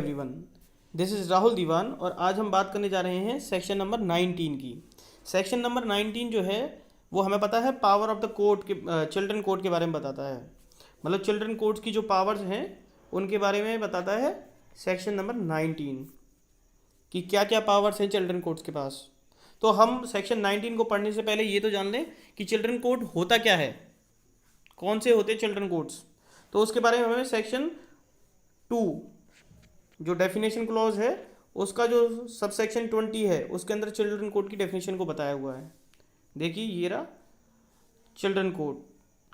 Everyone, this is Rahul दीवान और आज हम बात करने जा रहे हैं सेक्शन नंबर 19 की। सेक्शन नंबर 19 जो है वो हमें पता है पावर ऑफ द कोर्ट के चिल्ड्रन कोर्ट के बारे में बताता है। मतलब चिल्ड्रन कोर्ट्स की जो पावर्स हैं उनके बारे में बताता है सेक्शन नंबर 19 कि क्या क्या पावर्स हैं चिल्ड्रन कोर्ट्स के पास। तो हम सेक्शन 19 को पढ़ने से पहले ये तो जान लें कि चिल्ड्रन कोर्ट होता क्या है, कौन से होते हैं चिल्ड्रन कोर्ट्स। तो उसके बारे में हमें सेक्शन 2 जो डेफिनेशन क्लॉज है उसका जो सब सेक्शन 20 है उसके अंदर चिल्ड्रन कोड की डेफिनेशन को बताया हुआ है। देखिए ये रहा चिल्ड्रन कोड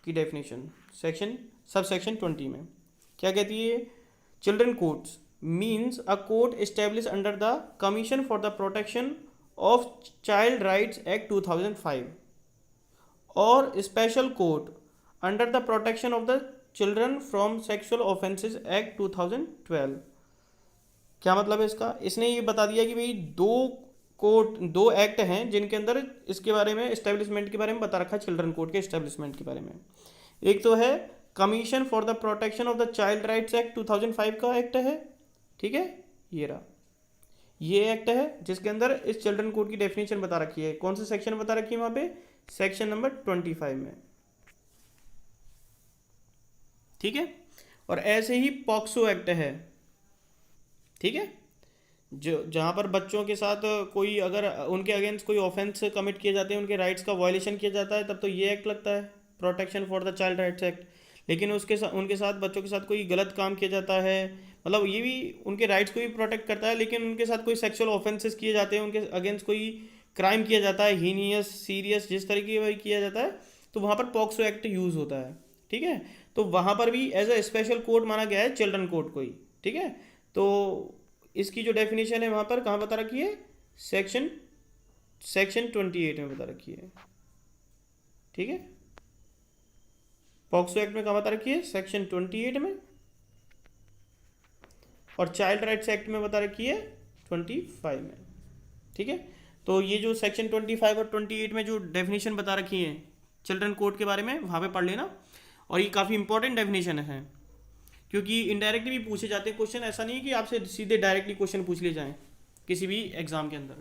की डेफिनेशन सेक्शन सब सेक्शन 20 में क्या कहती है। Children codes means a code establish under the commission for the protection of child rights act 2005 और special code under the protection of the children from sexual offences act 2012। क्या मतलब है इसका, इसने ये बता दिया कि भाई दो एक्ट हैं जिनके अंदर इसके बारे में एस्टेब्लिशमेंट के बारे में बता रखा है, चिल्ड्रन कोर्ट के एस्टेब्लिशमेंट के बारे में। एक तो है commission for the protection of the child rights act 2005 का एक्ट है, ठीक है, ये रहा ये एक्ट है जिसके अंदर इस चिल्ड्रन कोर्ट की डेफिनेशन बता रखी है। कौन सा सेक्शन बता रखी है वहां पे, सेक्शन नंबर 25 में, ठीक है। और ऐसे ही पॉक्सो एक्ट है, ठीक है, जो जहाँ पर बच्चों के साथ कोई अगर उनके अगेंस्ट कोई ऑफेंस कमिट किए जाते हैं, उनके राइट्स का वायलेशन किया जाता है, तब तो ये एक्ट लगता है protection for the child rights act. लेकिन उनके साथ बच्चों के साथ कोई गलत काम किया जाता है, मतलब ये भी उनके राइट्स को भी प्रोटेक्ट करता है। लेकिन उनके साथ कोई सेक्सुअल ऑफेंसेस किए जाते हैं, उनके अगेंस्ट कोई क्राइम किया जाता है, हीनियस सीरियस जिस तरीके का किया जाता है, तो वहाँ पर पॉक्सो एक्ट यूज़ होता है, ठीक है। तो वहाँ पर भी एज अ स्पेशल कोर्ट माना गया है चिल्ड्रन कोर्ट को ही, ठीक है। तो इसकी जो डेफिनेशन है वहाँ पर कहाँ बता रखी है, सेक्शन 28 में बता रखी है, ठीक है। पॉक्सो एक्ट में कहाँ बता रखी है, सेक्शन 28 में, और चाइल्ड राइट्स एक्ट में बता रखी है 25 में, ठीक है। तो ये जो सेक्शन 25 और 28 में जो डेफिनेशन बता रखी है चिल्ड्रन कोर्ट के बारे में वहाँ पे पढ़ लेना। और ये काफ़ी इंपॉर्टेंट डेफिनेशन है क्योंकि इनडायरेक्टली भी पूछे जाते हैं क्वेश्चन, ऐसा नहीं है कि आपसे सीधे डायरेक्टली क्वेश्चन पूछ लिए जाएं किसी भी एग्जाम के अंदर।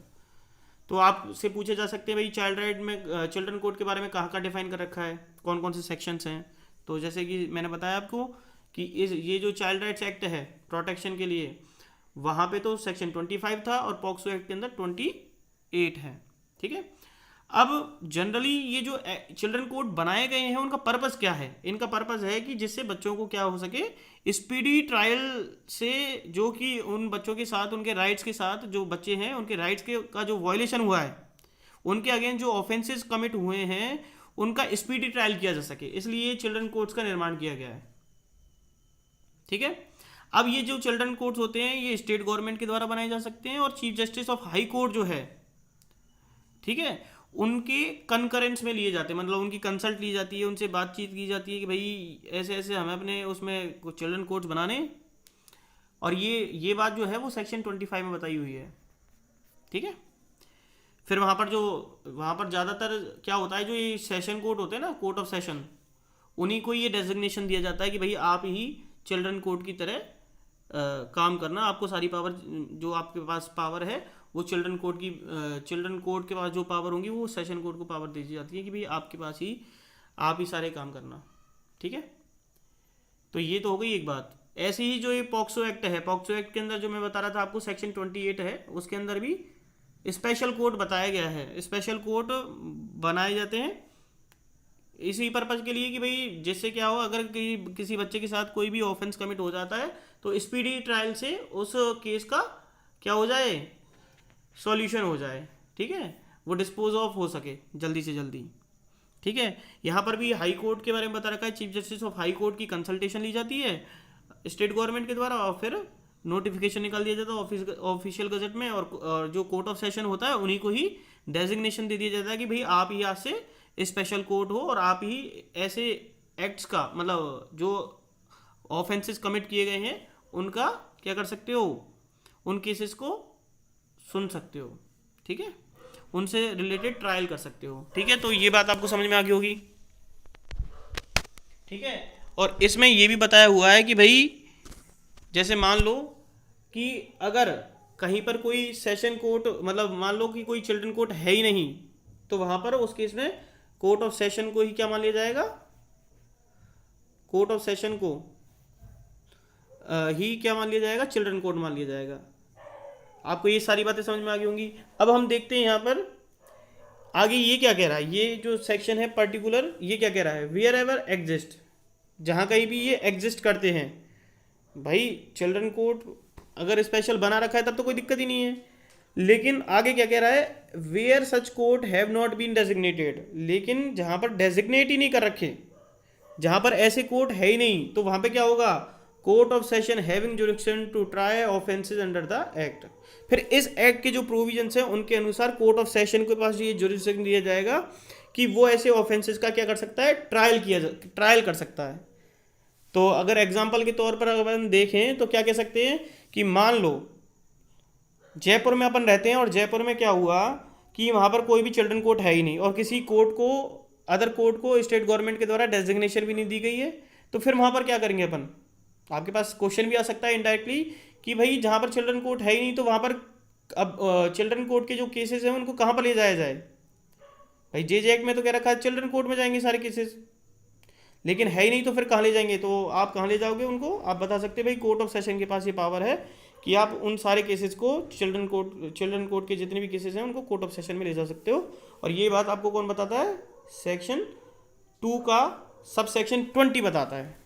तो आपसे पूछे जा सकते हैं भाई चाइल्ड राइट में चिल्ड्रन कोड के बारे में कहाँ कहाँ डिफाइन कर रखा है, कौन कौन से सेक्शंस हैं। तो जैसे कि मैंने बताया आपको कि ये जो चाइल्ड राइट्स एक्ट है प्रोटेक्शन के लिए, वहाँ पे तो सेक्शन 25 था और पॉक्सो एक्ट के अंदर 28 है, ठीक है। अब जनरली ये जो चिल्ड्रन कोड बनाए गए हैं उनका पर्पस क्या है, इनका पर्पस है कि जिससे बच्चों को क्या हो सके, स्पीडी ट्रायल से, जो कि उन बच्चों के साथ उनके राइट्स के साथ जो बच्चे हैं उनके राइट्स के का जो वायलेशन हुआ है, उनके अगेंस्ट जो ऑफेंसेस कमिट हुए हैं उनका स्पीडी ट्रायल किया जा सके, इसलिए चिल्ड्रन कोर्ट्स का निर्माण किया गया है, ठीक है। अब ये जो चिल्ड्रन कोर्ट्स होते हैं ये स्टेट गवर्नमेंट के द्वारा बनाए जा सकते हैं और chief justice of high court जो है, ठीक है, उनके कंकरेंस में लिए जाते हैं, मतलब उनकी कंसल्ट ली जाती है, उनसे बातचीत की जाती है कि भाई ऐसे ऐसे हमें अपने उसमें कुछ चिल्ड्रन कोर्ट्स बनाने। और ये बात जो है वो सेक्शन 25 में बताई हुई है, ठीक है। फिर वहाँ पर ज़्यादातर क्या होता है, जो ये सेशन कोर्ट होते हैं ना, कोर्ट ऑफ सेशन, उन्हीं को ये डेजिग्नेशन दिया जाता है कि भाई आप ही चिल्ड्रन कोर्ट की तरह काम करना, आपको सारी पावर, जो आपके पास पावर है वो चिल्ड्रन कोर्ट के पास जो पावर होंगी वो सेशन कोर्ट को पावर दी जाती है कि भाई आपके पास ही आप ही सारे काम करना, ठीक है। तो ये तो हो गई एक बात। ऐसे ही जो ये पॉक्सो एक्ट है, पॉक्सो एक्ट के अंदर जो मैं बता रहा था आपको सेक्शन 28 है, उसके अंदर भी स्पेशल कोर्ट बताया गया है। स्पेशल कोर्ट बनाए जाते हैं इसी पर्पज़ के लिए कि भाई जिससे क्या हो, अगर किसी बच्चे के साथ कोई भी ऑफेंस कमिट हो जाता है तो स्पीडी ट्रायल से उस केस का क्या हो जाए, सॉल्यूशन हो जाए, ठीक है, वो डिस्पोज ऑफ हो सके जल्दी से जल्दी, ठीक है। यहाँ पर भी हाई कोर्ट के बारे में बता रखा है, chief justice of high court की कंसल्टेशन ली जाती है स्टेट गवर्नमेंट के द्वारा और फिर नोटिफिकेशन निकाल दिया जाता है ऑफिशियल गजट में, और जो कोर्ट ऑफ सेशन होता है उन्हीं को ही डेजिग्नेशन दे दिया जाता है कि भाई आप ही आज से स्पेशल कोर्ट हो और आप ही ऐसे एक्ट्स का, मतलब जो ऑफेंसेस कमिट किए गए हैं उनका क्या कर सकते हो, उन केसेस को सुन सकते हो, ठीक है, उनसे रिलेटेड ट्रायल कर सकते हो, ठीक है। तो ये बात आपको समझ में आ गई होगी, ठीक है। और इसमें ये भी बताया हुआ है कि भाई जैसे मान लो कि अगर कहीं पर कोई सेशन कोर्ट, मतलब मान लो कि कोई चिल्ड्रन कोर्ट है ही नहीं, तो वहां पर उस केस में कोर्ट ऑफ सेशन को ही क्या मान लिया जाएगा, कोर्ट ऑफ सेशन को ही क्या मान लिया जाएगा, चिल्ड्रन कोर्ट मान लिया जाएगा। आपको ये सारी बातें समझ में आ गई होंगी। अब हम देखते हैं यहाँ पर आगे ये क्या कह रहा है। ये जो सेक्शन है पर्टिकुलर, ये क्या कह रहा है, वेयर एवर एग्जिस्ट, जहाँ कहीं भी ये एग्जिस्ट करते हैं। भाई चिल्ड्रन कोर्ट अगर स्पेशल बना रखा है तब तो कोई दिक्कत ही नहीं है, लेकिन आगे क्या कह रहा है, where such court have not been designated, लेकिन जहाँ पर डेजिग्नेट ही नहीं कर रखे, जहाँ पर ऐसे कोर्ट है ही नहीं, तो वहाँ पे क्या होगा, court of session having jurisdiction to try offences under the act. फिर इस एक्ट के जो प्रोविजंस हैं उनके अनुसार कोर्ट ऑफ सेशन के पास ये जुरिडिक्शन दिया जाएगा कि वो ऐसे ऑफेंसेस का क्या कर सकता है, ट्रायल कर सकता है। तो अगर एग्जाम्पल के तौर पर अगर हम देखें तो क्या कह सकते हैं कि मान लो जयपुर में अपन रहते हैं और जयपुर में क्या हुआ कि वहाँ पर कोई भी चिल्ड्रन कोर्ट है ही नहीं और किसी कोर्ट को, अदर कोर्ट को स्टेट गवर्नमेंट के द्वारा डेजिग्नेशन भी नहीं दी गई है, तो फिर वहाँ पर क्या करेंगे अपन, आपके पास क्वेश्चन भी आ सकता है इनडायरेक्टली कि भाई जहाँ पर चिल्ड्रन कोर्ट है ही नहीं तो वहाँ पर अब चिल्ड्रन कोर्ट के जो केसेस हैं उनको कहाँ पर ले जाया जाए। भाई जे एक्ट में तो कह रखा है चिल्ड्रन कोर्ट में जाएंगे सारे केसेस, लेकिन है ही नहीं तो फिर कहाँ ले जाएंगे, तो आप कहाँ ले जाओगे उनको, आप बता सकते हैं भाई कोर्ट ऑफ सेशन के पास ये पावर है कि आप उन सारे केसेस को चिल्ड्रन कोर्ट के जितने भी केसेस हैं उनको कोर्ट ऑफ सेशन में ले जा सकते हो। और ये बात आपको कौन बताता है, सेक्शन 2 का सब सेक्शन 20 बताता है।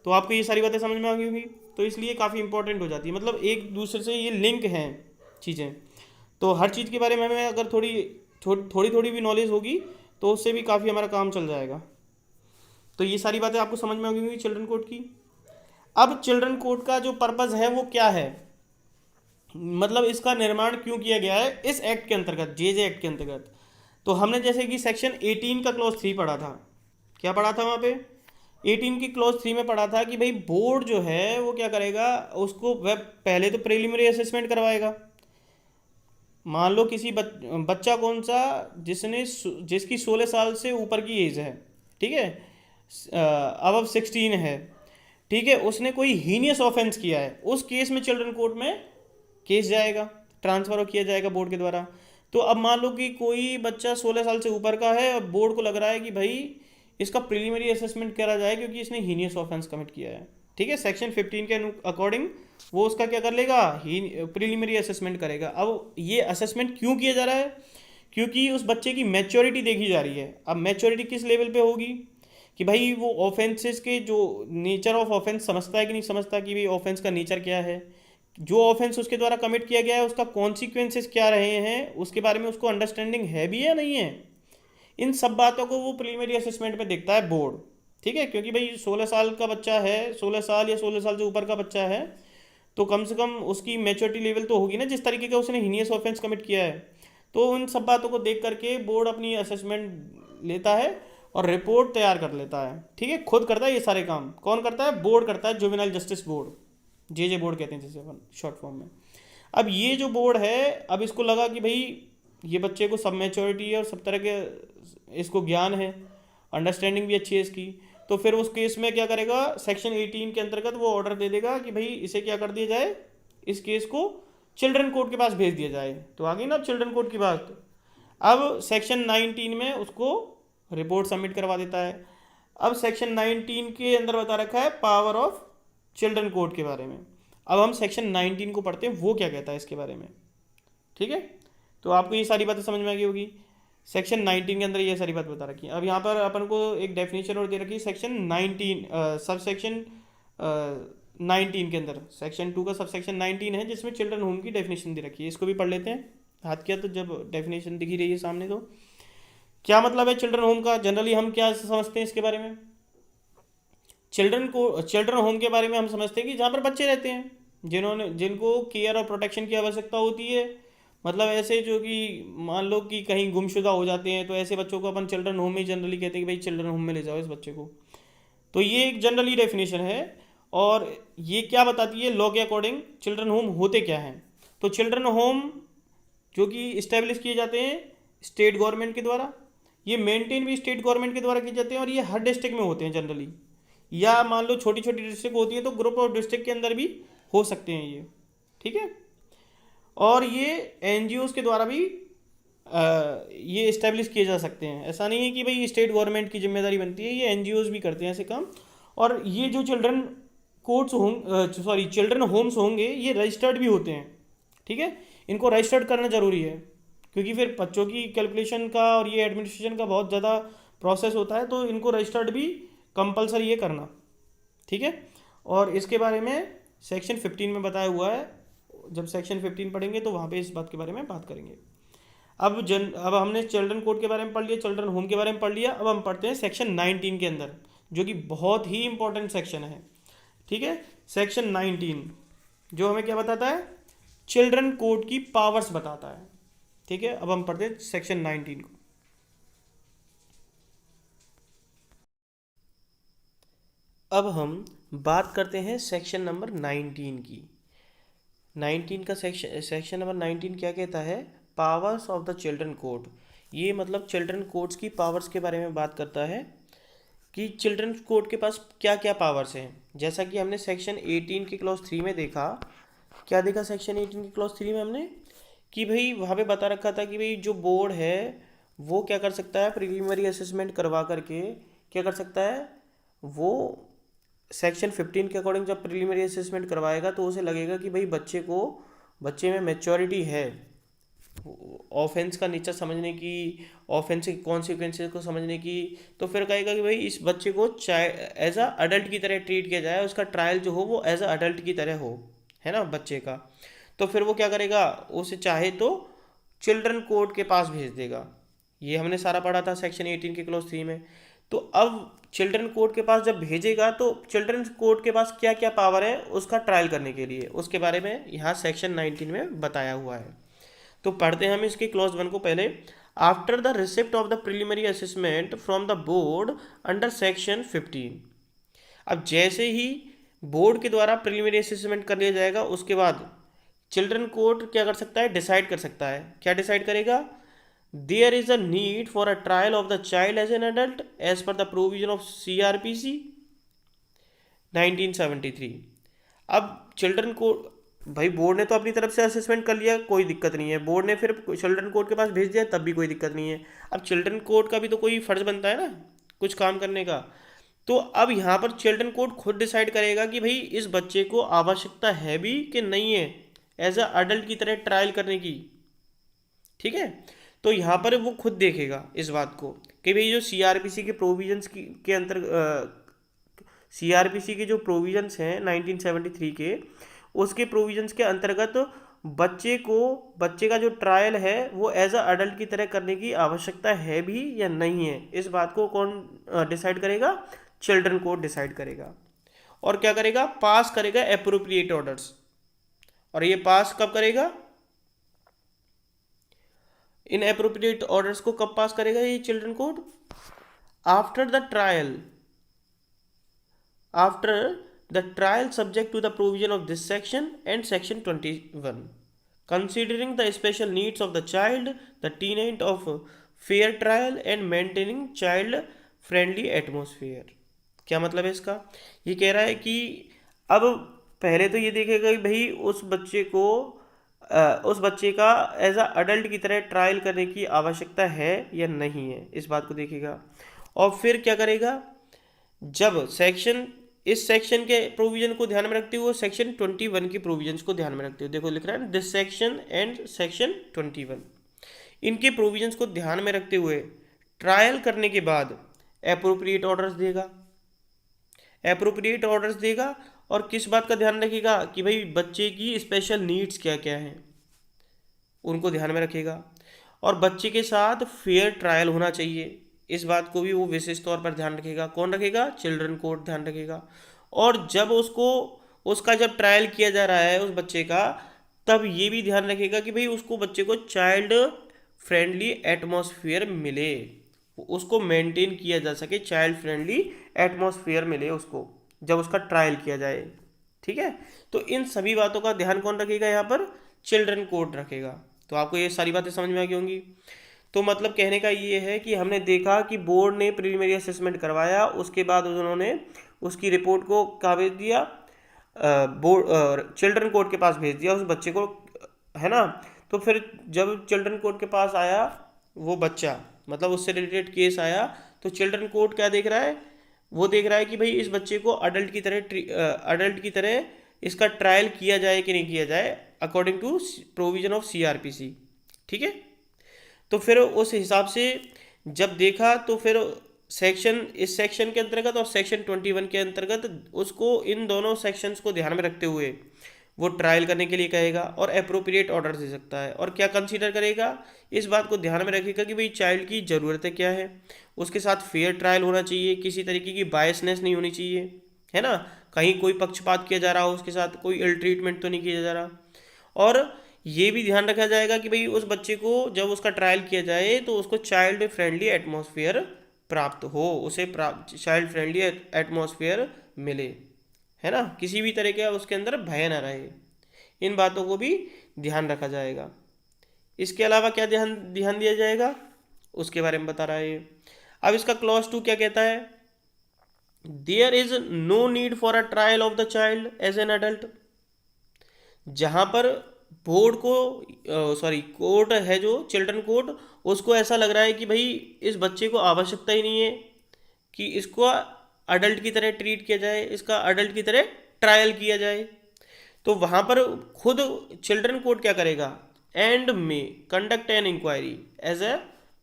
तो आपको ये सारी बातें समझ में आ गई होंगी, तो इसलिए काफ़ी इंपॉर्टेंट हो जाती है, मतलब एक दूसरे से ये लिंक हैं चीज़ें। तो हर चीज़ के बारे में हमें अगर थोड़ी भी नॉलेज होगी तो उससे भी काफ़ी हमारा काम चल जाएगा। तो ये सारी बातें आपको समझ में आ गई होंगी चिल्ड्रन कोर्ट की। अब चिल्ड्रन कोर्ट का जो पर्पज़ है वो क्या है, मतलब इसका निर्माण क्यों किया गया है इस एक्ट के अंतर्गत, जे एक्ट के अंतर्गत। तो हमने जैसे कि सेक्शन 18 का क्लॉज 3 पढ़ा था, क्या पढ़ा था वहाँ पे, 18 की क्लॉज 3 में पढ़ा था कि भाई बोर्ड जो है वो क्या करेगा, उसको वह पहले तो प्रिलिमिनरी असेसमेंट करवाएगा। मान लो किसी बच्चा कौन सा जिसकी 16 साल से ऊपर की एज है, ठीक है, अब 16 है, ठीक है, उसने कोई हीनियस ऑफेंस किया है, उस केस में चिल्ड्रन कोर्ट में केस जाएगा, ट्रांसफर किया जाएगा बोर्ड के द्वारा। तो अब मान लो कि कोई बच्चा 16 साल से ऊपर का है और बोर्ड को लग रहा है कि भाई इसका प्रिलिमिनरी असेसमेंट करा जाए क्योंकि इसने हीनियस ऑफेंस कमिट किया है, ठीक है, सेक्शन 15 के अकॉर्डिंग वो उसका क्या कर लेगा, प्रिलिमिनरी असेसमेंट करेगा। अब ये असेसमेंट क्यों किया जा रहा है, क्योंकि उस बच्चे की मैच्योरिटी देखी जा रही है। अब मैच्योरिटी किस लेवल पे होगी कि भाई वो ऑफेंसेस के जो नेचर ऑफ ऑफेंस समझता है कि नहीं समझता, कि भाई ऑफेंस का नेचर क्या है, जो ऑफेंस उसके द्वारा कमिट किया गया है उसका कॉन्सिक्वेंसेस क्या रहे हैं, उसके बारे में उसको अंडरस्टैंडिंग है भी या नहीं है। इन सब बातों को वो प्रिलिमिनरी असेसमेंट में देखता है बोर्ड, ठीक है, क्योंकि भाई 16 साल का बच्चा है, 16 साल या 16 साल से ऊपर का बच्चा है, तो कम से कम उसकी मैच्योरिटी लेवल तो होगी ना जिस तरीके का उसने हीनियस ऑफेंस कमिट किया है। तो उन सब बातों को देख करके बोर्ड अपनी असेसमेंट लेता है और रिपोर्ट तैयार कर लेता है, ठीक है, खुद करता है ये सारे काम। कौन करता है, बोर्ड करता है, जुवेनाइल जस्टिस बोर्ड, जे बोर्ड कहते हैं जिसे अपन शॉर्ट फॉर्म में। अब ये जो बोर्ड है, अब इसको लगा कि भाई ये बच्चे को सब मैच्योरिटी है और सब तरह के इसको ज्ञान है, अंडरस्टैंडिंग भी अच्छी है इसकी, तो फिर उस केस में क्या करेगा, सेक्शन 18 के अंतर्गत वो ऑर्डर दे देगा कि भाई इसे क्या कर दिया जाए, इस केस को चिल्ड्रन कोर्ट के पास भेज दिया जाए। तो आ गई ना अब चिल्ड्रन कोर्ट की बात। अब सेक्शन 19 में उसको रिपोर्ट सबमिट करवा देता है। अब सेक्शन 19 के अंदर बता रखा है पावर ऑफ चिल्ड्रन कोर्ट के बारे में। अब हम सेक्शन 19 को पढ़ते हैं, वो क्या कहता है इसके बारे में, ठीक है। तो आपको ये सारी बातें समझ में आ गई होगी। सेक्शन 19 के अंदर ये सारी बात बता रखी है। अब यहाँ पर अपन को एक डेफिनेशन और दे रखी है सेक्शन 19 सब सेक्शन 19 के अंदर, सेक्शन 2 का सब सेक्शन 19 है जिसमें चिल्ड्रन होम की डेफिनेशन दे रखी है। इसको भी पढ़ लेते हैं, हाथ किया तो जब डेफिनेशन दिखी रही है सामने, तो क्या मतलब है चिल्ड्रन होम का, जनरली हम क्या समझते हैं इसके बारे में। चिल्ड्रन होम के बारे में हम समझते हैं कि जहाँ पर बच्चे रहते हैं जिनको केयर और प्रोटेक्शन की आवश्यकता होती है, मतलब ऐसे जो कि मान लो कि कहीं गुमशुदा हो जाते हैं, तो ऐसे बच्चों को अपन चिल्ड्रन होम में जनरली कहते हैं कि भाई चिल्ड्रन होम में ले जाओ इस बच्चे को। तो ये एक जनरली डेफिनेशन है। और ये क्या बताती है, लॉ के अकॉर्डिंग चिल्ड्रन होम होते क्या हैं। तो चिल्ड्रन होम जो कि इस्टेब्लिश किए जाते हैं स्टेट गवर्नमेंट के द्वारा, ये मेंटेन भी स्टेट गवर्नमेंट के द्वारा किए जाते हैं, और ये हर डिस्ट्रिक्ट में होते हैं जनरली, या मान लो छोटी छोटी डिस्ट्रिक्ट होती है तो ग्रुप ऑफ डिस्ट्रिक्ट के अंदर भी हो सकते हैं ये, ठीक है। और ये एनजीओज के द्वारा भी ये इस्टेब्लिश किए जा सकते हैं। ऐसा नहीं है कि भाई स्टेट गवर्नमेंट की जिम्मेदारी बनती है, ये एनजीओज भी करते हैं ऐसे काम। और ये जो चिल्ड्रन कोर्ट्स होंगे, चिल्ड्रन होम्स होंगे, ये रजिस्टर्ड भी होते हैं। ठीक है, इनको रजिस्टर्ड करना ज़रूरी है, क्योंकि फिर बच्चों की कैलकुलेशन का और ये एडमिनिस्ट्रेशन का बहुत ज़्यादा प्रोसेस होता है, तो इनको रजिस्टर्ड भी कंपलसरी ये करना। ठीक है, और इसके बारे में सेक्शन 15 में बताया हुआ है। जब सेक्शन 15 पढ़ेंगे तो वहाँ पे इस बात के बारे में बात करेंगे। अब हमने चिल्ड्रन कोर्ट के बारे में पढ़ लिया, चिल्ड्रन होम के बारे में पढ़ लिया। अब हम पढ़ते हैं सेक्शन 19 के अंदर, जो कि बहुत ही इंपॉर्टेंट सेक्शन है। ठीक है, सेक्शन 19 जो हमें क्या बताता है, चिल्ड्रन कोर्ट की पावर्स बताता है। ठीक है, अब हम पढ़ते हैं सेक्शन 19 को। अब हम बात करते हैं सेक्शन नंबर 19 की। 19 का सेक्शन नंबर 19 क्या कहता है, powers of the children court. ये मतलब चिल्ड्रन कोर्ट्स की पावर्स के बारे में बात करता है कि चिल्ड्रन कोर्ट के पास क्या क्या पावर्स हैं। जैसा कि हमने सेक्शन 18 के क्लॉज 3 में देखा। क्या देखा सेक्शन 18 के क्लॉज 3 में हमने, कि भाई वहाँ पे बता रखा था कि भाई जो बोर्ड है वो क्या कर सकता है, प्रिलिमिनरी असेसमेंट करवा करके क्या कर सकता है, वो सेक्शन 15 के अकॉर्डिंग जब प्रिलिमिनरी असेसमेंट करवाएगा तो उसे लगेगा कि भाई बच्चे में मैच्योरिटी है ऑफेंस का नेचर समझने की, ऑफेंस के कॉन्सिक्वेंसेस को समझने की। तो फिर कहेगा कि भाई इस बच्चे को एज अ अडल्ट की तरह ट्रीट किया जाए, उसका ट्रायल जो हो वो एज अ अडल्ट की तरह हो, है ना बच्चे का। तो फिर वो क्या करेगा, उसे चाहे तो चिल्ड्रन कोर्ट के पास भेज देगा। ये हमने सारा पढ़ा था सेक्शन 18 के क्लॉज 3 में। तो अब चिल्ड्रन कोर्ट के पास जब भेजेगा तो चिल्ड्रन कोर्ट के पास क्या क्या पावर है उसका ट्रायल करने के लिए, उसके बारे में यहाँ सेक्शन 19 में बताया हुआ है। तो पढ़ते हैं हम इसके क्लॉज 1 को पहले। After the receipt of the preliminary assessment from the board under section 15। अब जैसे ही बोर्ड के द्वारा प्रिलिमिनरी असेसमेंट कर लिया जाएगा, उसके बाद चिल्ड्रन कोर्ट क्या कर सकता है, डिसाइड कर सकता है। क्या डिसाइड करेगा, there is a need for a trial of the child as an adult as per the provision of CRPC 1973। अब चिल्ड्रन कोर्ट, भाई बोर्ड ने तो अपनी तरफ से असेसमेंट कर लिया, कोई दिक्कत नहीं है, बोर्ड ने फिर चिल्ड्रन कोर्ट के पास भेज दिया तब भी कोई दिक्कत नहीं है। अब चिल्ड्रन कोर्ट का भी तो कोई फर्ज बनता है ना कुछ काम करने का। तो अब यहाँ पर चिल्ड्रन कोर्ट खुद डिसाइड करेगा कि भाई इस बच्चे को आवश्यकता है भी कि नहीं है एज अ अडल्ट की तरह ट्रायल करने की। ठीक है, तो यहाँ पर वो खुद देखेगा इस बात को कि भाई जो CRPC के प्रोविजंस के अंतर CRPC के जो प्रोविजंस हैं 1973 के, उसके प्रोविजंस के अंतर्गत बच्चे का जो ट्रायल है वो एज अ अडल्ट की तरह करने की आवश्यकता है भी या नहीं है, इस बात को कौन डिसाइड करेगा, चिल्ड्रन कोर्ट डिसाइड करेगा। और क्या करेगा, पास करेगा एप्रोप्रिएट ऑर्डर्स। और ये पास कब करेगा, इन एप्रोप्रिएट ऑर्डर्स को कब पास करेगा ये children court, after the trial subject to the provision of this section and section 21, considering the special needs of the child, the tenet of fair trial and maintaining child friendly atmosphere। क्या मतलब है इसका, ये कह रहा है कि अब पहले तो ये देखेगा कि भाई उस बच्चे का एज अ अडल्ट की तरह ट्रायल करने की आवश्यकता है या नहीं है, इस बात को देखेगा। और फिर क्या करेगा, जब इस सेक्शन के प्रोविजन को ध्यान में रखते हुए सेक्शन 21 की प्रोविजंस को ध्यान में रखते हुए, देखो लिख रहा है दिस सेक्शन एंड सेक्शन 21, इनके प्रोविजंस को ध्यान में रखते हुए ट्रायल करने के बाद एप्रोप्रिएट ऑर्डर्स देगा। और किस बात का ध्यान रखेगा कि भाई बच्चे की स्पेशल नीड्स क्या क्या हैं उनको ध्यान में रखेगा। और बच्चे के साथ फेयर ट्रायल होना चाहिए, इस बात को भी वो विशेष तौर पर ध्यान रखेगा। कौन रखेगा, चिल्ड्रन कोर्ट ध्यान रखेगा। और जब उसका जब ट्रायल किया जा रहा है उस बच्चे का, तब ये भी ध्यान रखेगा कि भाई बच्चे को चाइल्ड फ्रेंडली एटमॉस्फेयर मिले, उसको मेंटेन किया जा सके, चाइल्ड फ्रेंडली एटमॉस्फेयर मिले उसको जब उसका ट्रायल किया जाए। ठीक है, तो इन सभी बातों का ध्यान कौन रखेगा, यहाँ पर चिल्ड्रन कोर्ट रखेगा। तो आपको ये सारी बातें समझ में आ गई होंगी। तो मतलब कहने का ये है कि हमने देखा कि बोर्ड ने प्रिलिमिनरी असेसमेंट करवाया, उसके बाद उन्होंने उसकी रिपोर्ट को कहाँ भेज दिया, बोर्ड चिल्ड्रन कोर्ट के पास भेज दिया उस बच्चे को, है ना। तो फिर जब चिल्ड्रन कोर्ट के पास आया वो बच्चा, मतलब उससे रिलेटेड केस आया, तो चिल्ड्रन कोर्ट क्या देख रहा है, वो देख रहा है कि भाई इस बच्चे को अडल्ट की तरह इसका ट्रायल किया जाए कि नहीं किया जाए according to provision of CRPC, ठीक है। तो फिर उस हिसाब से जब देखा तो फिर इस सेक्शन के अंतर्गत और सेक्शन 21 के अंतर्गत उसको इन दोनों सेक्शंस को ध्यान में रखते हुए वो ट्रायल करने के लिए कहेगा और अप्रोप्रिएट ऑर्डर दे सकता है। और क्या कंसीडर करेगा, इस बात को ध्यान में रखेगा कि भाई चाइल्ड की ज़रूरतें क्या है, उसके साथ फेयर ट्रायल होना चाहिए, किसी तरीके की बायसनेस नहीं होनी चाहिए, है ना, कहीं कोई पक्षपात किया जा रहा हो उसके साथ, कोई इल ट्रीटमेंट तो नहीं किया जा रहा। और ये भी ध्यान रखा जाएगा कि भाई उस बच्चे को जब उसका ट्रायल किया जाए तो उसको चाइल्ड फ्रेंडली एटमॉस्फेयर प्राप्त हो, उसे चाइल्ड फ्रेंडली एटमॉस्फेयर मिले, है ना, किसी भी तरह का उसके अंदर भय न रहे। इन बातों को भी ध्यान रखा जाएगा। इसके अलावा क्या ध्यान ध्यान दिया जाएगा उसके बारे में बता रहा है। अब इसका क्लॉज 2 क्या कहता है, there is no need for a trial of the child as an adult. जहाँ पर बोर्ड को कोर्ट है जो चिल्ड्रन कोर्ट, उसको ऐसा लग रहा है कि भाई इस बच्चे को आवश्यकता ही नहीं है कि इसको अडल्ट की तरह ट्रीट किया जाए, इसका अडल्ट की तरह ट्रायल किया जाए, तो वहाँ पर खुद चिल्ड्रन कोर्ट क्या करेगा, and may conduct an inquiry as a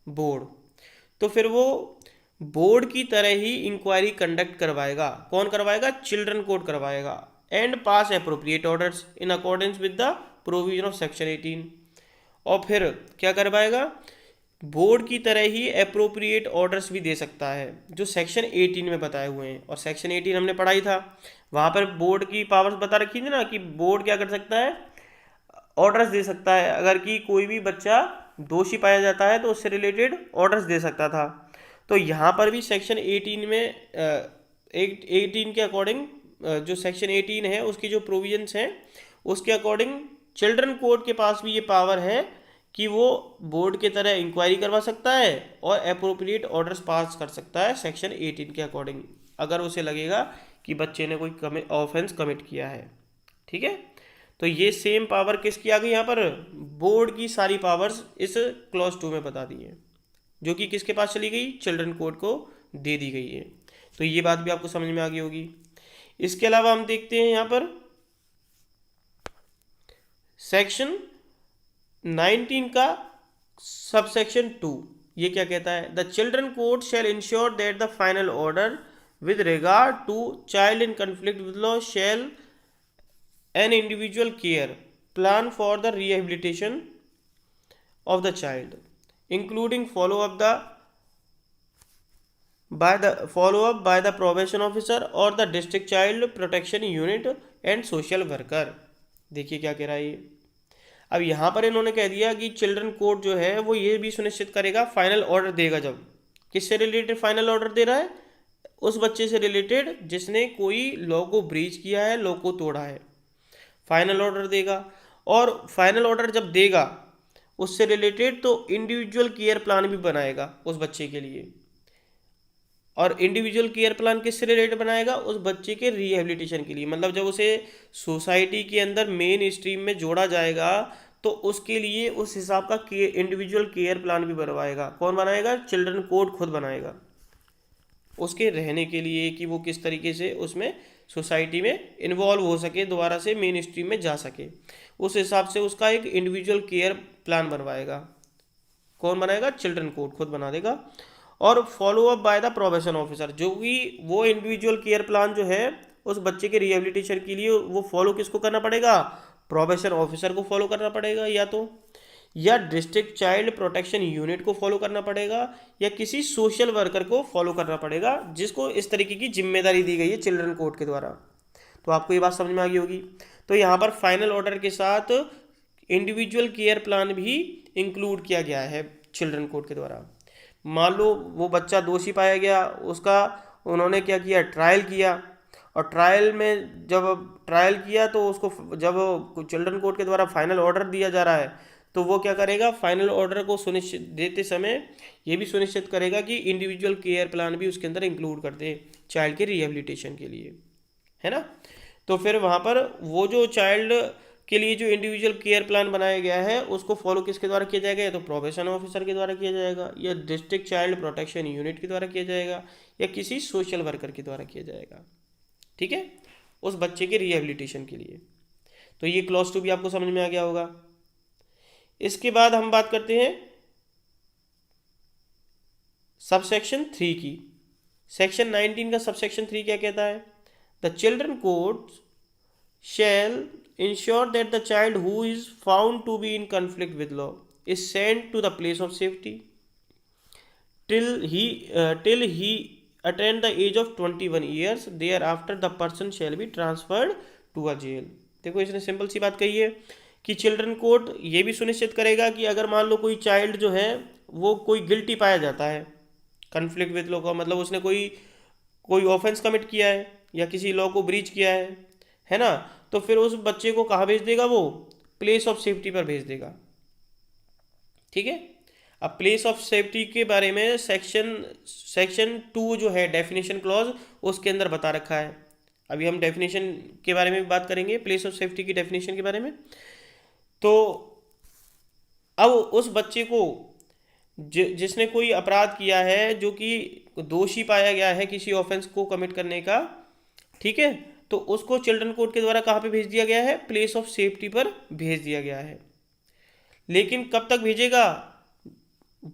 board. तो फिर वो बोर्ड की तरह ही इंक्वायरी कंडक्ट करवाएगा। कौन करवाएगा, चिल्ड्रन कोर्ट करवाएगा। And pass appropriate orders in accordance with the provision of section 18। और फिर क्या करवाएगा, बोर्ड की तरह ही अप्रोप्रिएट ऑर्डर्स भी दे सकता है जो सेक्शन 18 में बताए हुए हैं। और सेक्शन 18 हमने पढ़ाई था, वहाँ पर बोर्ड की पावर्स बता रखी थी ना कि बोर्ड क्या कर सकता है, ऑर्डर्स दे सकता है। अगर कि कोई भी बच्चा दोषी पाया जाता है तो उससे रिलेटेड ऑर्डर्स दे सकता था। तो यहाँ पर भी सेक्शन 18 में 18 के अकॉर्डिंग जो सेक्शन 18 है उसकी जो प्रोविजंस हैं उसके अकॉर्डिंग चिल्ड्रन कोर्ट के पास भी ये पावर है कि वो बोर्ड के तरह इंक्वायरी करवा सकता है और अप्रोप्रिएट ऑर्डर्स पास कर सकता है सेक्शन 18 के अकॉर्डिंग, अगर उसे लगेगा कि बच्चे ने कोई ऑफेंस कमिट किया है, ठीक है। तो ये सेम पावर किसकी आ गई यहाँ पर, बोर्ड की सारी पावर्स इस क्लॉज 2 में बता दी है, जो कि किसके पास चली गई, चिल्ड्रन कोर्ट को दे दी गई है। तो ये बात भी आपको समझ में आ गई होगी। इसके अलावा हम देखते हैं यहाँ पर सेक्शन 19 का सबसेक्शन 2, ये क्या कहता है, the children court shall ensure that the final order with regard to child in conflict with law shall an individual care plan for the rehabilitation of the child including follow up by the probation officer or the district child protection unit and social worker। देखिए क्या कह रहा है ये। अब यहाँ पर इन्होंने कह दिया कि चिल्ड्रन कोर्ट जो है वो ये भी सुनिश्चित करेगा, फाइनल ऑर्डर देगा जब, किससे रिलेटेड फाइनल ऑर्डर दे रहा है, उस बच्चे से रिलेटेड जिसने कोई लॉ को ब्रीच किया है, लॉ को तोड़ा है, फाइनल ऑर्डर देगा। और फाइनल ऑर्डर जब देगा उससे रिलेटेड तो इंडिविजुअल केयर प्लान भी बनाएगा उस बच्चे के लिए। और इंडिविजुअल केयर प्लान किससे रिलेटेड बनाएगा, उस बच्चे के रिहेबिलिटेशन के लिए, मतलब जब उसे सोसाइटी के अंदर मेन स्ट्रीम में जोड़ा जाएगा तो उसके लिए उस हिसाब का इंडिविजुअल केयर प्लान भी बनवाएगा। कौन बनाएगा, चिल्ड्रन कोर्ट खुद बनाएगा, उसके रहने के लिए कि वो किस तरीके से उसमें सोसाइटी में इन्वॉल्व हो सके, दोबारा से मेन स्ट्रीम में जा सके, उस हिसाब से उसका एक इंडिविजुअल केयर प्लान बनवाएगा। कौन बनाएगा, चिल्ड्रन कोर्ट खुद बना देगा। और follow up by the probation officer, जो कि वो इंडिविजुअल केयर प्लान जो है उस बच्चे के रिहेबिलिटेशन के लिए वो फॉलो किसको करना पड़ेगा, प्रोबेशन ऑफिसर को फॉलो करना पड़ेगा, या डिस्ट्रिक्ट चाइल्ड प्रोटेक्शन यूनिट को फॉलो करना पड़ेगा, या किसी सोशल वर्कर को फॉलो करना पड़ेगा जिसको इस तरीके की जिम्मेदारी दी गई है चिल्ड्रन कोर्ट के द्वारा। तो आपको ये बात समझ में आ गई होगी। तो यहाँ पर फाइनल ऑर्डर के साथ इंडिविजुअल केयर प्लान भी इंक्लूड किया गया है चिल्ड्रन कोर्ट के द्वारा। मान लो वो बच्चा दोषी पाया गया, उसका उन्होंने क्या किया, ट्रायल किया, और ट्रायल में जब ट्रायल किया तो उसको जब चिल्ड्रन कोर्ट के द्वारा फाइनल ऑर्डर दिया जा रहा है तो वो क्या करेगा, फाइनल ऑर्डर को सुनिश्चित देते समय ये भी सुनिश्चित करेगा कि इंडिविजुअल केयर प्लान भी उसके अंदर इंक्लूड कर दे चाइल्ड के रिहेबिलिटेशन के लिए, है ना। तो फिर वहाँ पर वो जो चाइल्ड के लिए जो इंडिविजुअल केयर प्लान बनाया गया है उसको फॉलो किसके द्वारा किया जाएगा, या तो प्रोबेशन ऑफिसर के द्वारा किया जाएगा, या डिस्ट्रिक्ट चाइल्ड प्रोटेक्शन यूनिट के द्वारा किया जाएगा, या किसी सोशल वर्कर के द्वारा किया जाएगा। ठीक है, उस बच्चे के रिहेबिलिटेशन के लिए। तो ये क्लॉज 2 भी आपको समझ में आ गया होगा। इसके बाद हम बात करते हैं सबसेक्शन 3 की। सेक्शन 19 का सबसेक्शन 3 क्या कहता है? The children code shall ensure that the child who is found to be in conflict with law is sent to the place of safety till he attain the age of 21 years. Thereafter the person shall be transferred to a jail. देखो इसने simple सी बात कही है कि children court ये भी सुनिश्चित करेगा कि अगर मान लो कोई चाइल्ड जो है वो कोई गिल्टी पाया जाता है कन्फ्लिक्ट विद लॉ का, मतलब उसने कोई ऑफेंस कमिट किया है या किसी लॉ को ब्रीच किया है ना, तो फिर उस बच्चे को कहाँ भेज देगा? वो प्लेस ऑफ सेफ्टी पर भेज देगा। ठीक है, अब प्लेस ऑफ सेफ्टी के बारे में सेक्शन 2 जो है डेफिनेशन क्लॉज उसके अंदर बता रखा है। अभी हम डेफिनेशन के बारे में भी बात करेंगे, प्लेस ऑफ सेफ्टी की डेफिनेशन के बारे में। तो अब उस बच्चे को जिसने कोई अपराध किया है, जो कि दोषी पाया गया है किसी ऑफेंस को कमिट करने का, ठीक है, तो उसको चिल्ड्रन कोर्ट के द्वारा कहाँ पे भेज दिया गया है? प्लेस ऑफ सेफ्टी पर भेज दिया गया है। लेकिन कब तक भेजेगा?